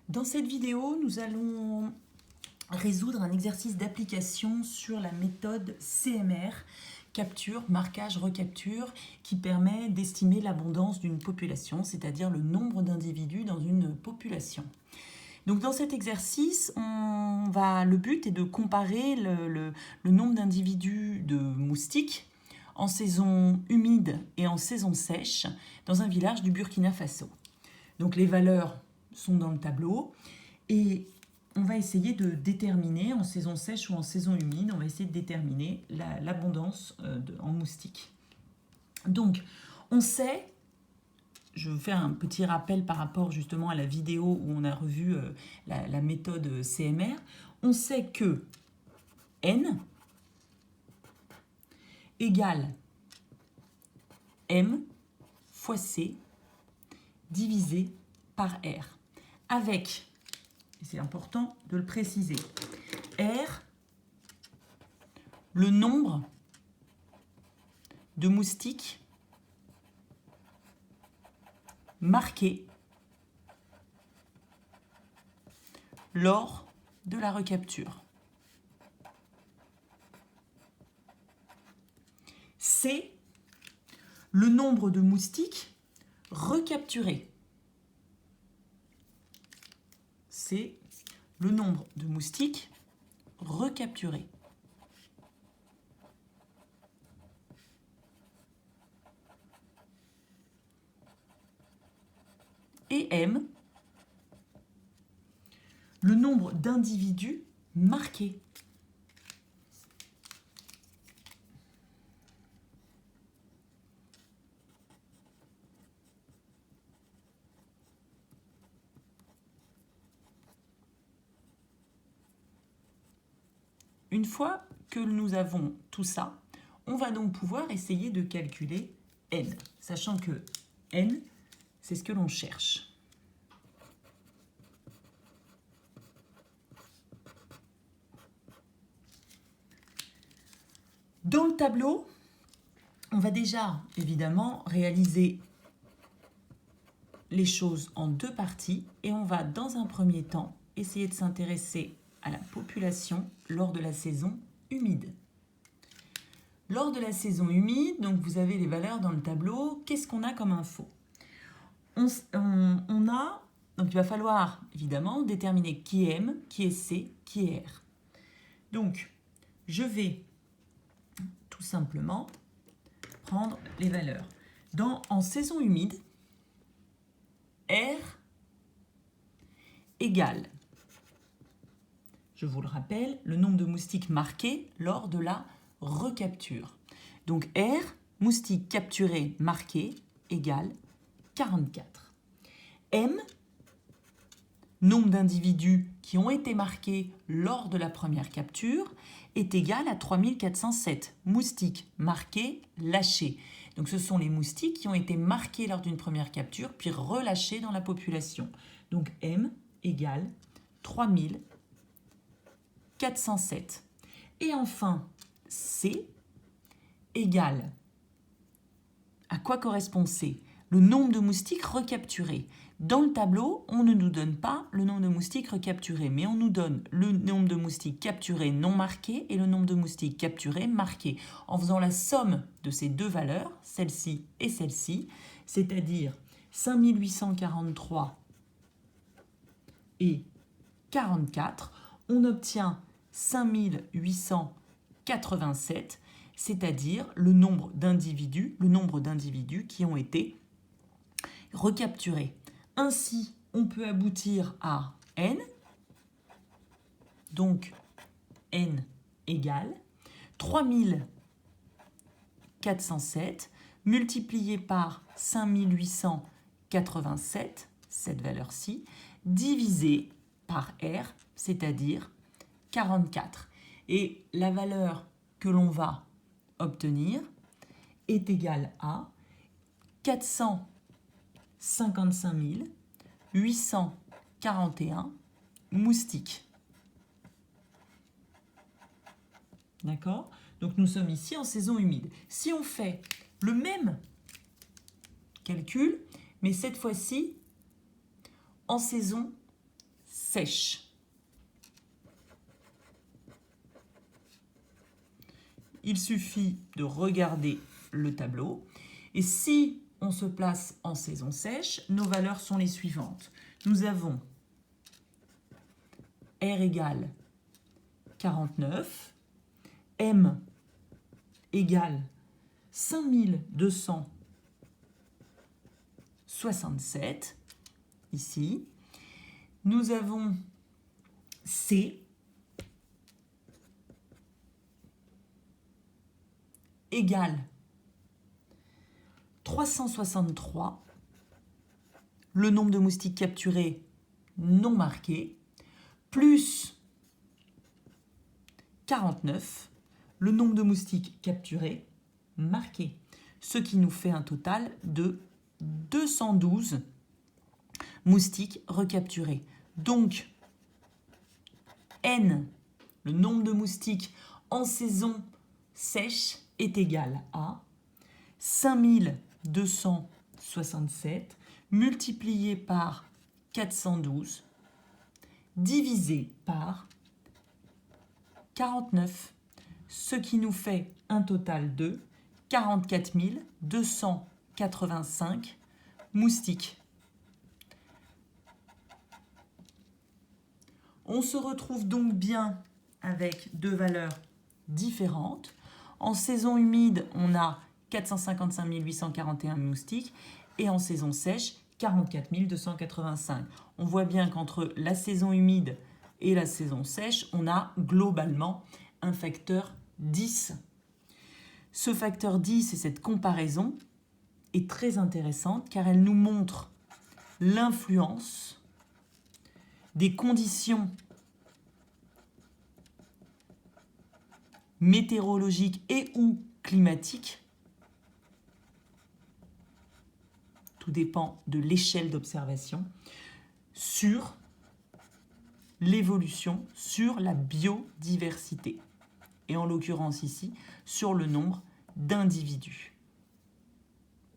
Dans cette vidéo, nous allons résoudre un exercice d'application sur la méthode CMR, capture, marquage, recapture, qui permet d'estimer l'abondance d'une population, c'est-à-dire le nombre d'individus dans une population. Donc dans cet exercice, le but est de comparer le nombre d'individus de moustiques en saison humide et en saison sèche dans un village du Burkina Faso. Donc les valeurs sont dans le tableau et on va essayer de déterminer en saison sèche ou en saison humide, on va essayer de déterminer l'abondance en moustiques. Donc on sait, je vais faire un petit rappel par rapport justement à la vidéo où on a revu la méthode CMR, on sait que N égale M fois C divisé par R. Avec, c'est important de le préciser, R, le nombre de moustiques marqués lors de la recapture. C, le nombre de moustiques recapturés. C'est le nombre de moustiques recapturés. Et M, le nombre d'individus marqués. Une fois que nous avons tout ça, on va donc pouvoir essayer de calculer N, sachant que N, c'est ce que l'on cherche. Dans le tableau, on va déjà évidemment réaliser les choses en deux parties et on va dans un premier temps essayer de s'intéresser à la population lors de la saison humide. Lors de la saison humide, donc vous avez les valeurs dans le tableau, qu'est-ce qu'on a comme info ? Donc il va falloir évidemment déterminer qui est M, qui est C, qui est R. Donc je vais tout simplement prendre les valeurs. En saison humide, R égale, je vous le rappelle, le nombre de moustiques marqués lors de la recapture. Donc R, moustiques capturés marqués, égale 44. M, nombre d'individus qui ont été marqués lors de la première capture, est égal à 3407 moustiques marqués, lâchés. Donc ce sont les moustiques qui ont été marqués lors d'une première capture, puis relâchés dans la population. Donc M égale 3407. Et enfin, C égale, à quoi correspond C ? Le nombre de moustiques recapturés. Dans le tableau, on ne nous donne pas le nombre de moustiques recapturés, mais on nous donne le nombre de moustiques capturés non marqués et le nombre de moustiques capturés marqués. En faisant la somme de ces deux valeurs, celle-ci et celle-ci, c'est-à-dire 5843 et 44, on obtient 5887, c'est-à-dire le nombre d'individus qui ont été recapturés. Ainsi, on peut aboutir à N, donc N égale 3407 multiplié par 5887, cette valeur-ci, divisé par R, c'est-à-dire 44. Et la valeur que l'on va obtenir est égale à 455 841 moustiques. D'accord ? Donc nous sommes ici en saison humide. Si on fait le même calcul, mais cette fois-ci en saison sèches. Il suffit de regarder le tableau. Et si on se place en saison sèche, nos valeurs sont les suivantes. Nous avons R égale 49, M égale 5267, ici. Nous avons C égale 363, le nombre de moustiques capturés non marqués, plus 49, le nombre de moustiques capturés marqués, ce qui nous fait un total de 212 moustiques recapturés. Donc, N, le nombre de moustiques en saison sèche, est égal à 5267 multiplié par 412 divisé par 49, ce qui nous fait un total de 44 285 moustiques. On se retrouve donc bien avec deux valeurs différentes. En saison humide, on a 455 841 moustiques et en saison sèche, 44 285. On voit bien qu'entre la saison humide et la saison sèche, on a globalement un facteur 10. Ce facteur 10 et cette comparaison est très intéressante car elle nous montre l'influence des conditions météorologiques et ou climatiques, tout dépend de l'échelle d'observation, sur l'évolution, sur la biodiversité, et en l'occurrence ici, sur le nombre d'individus.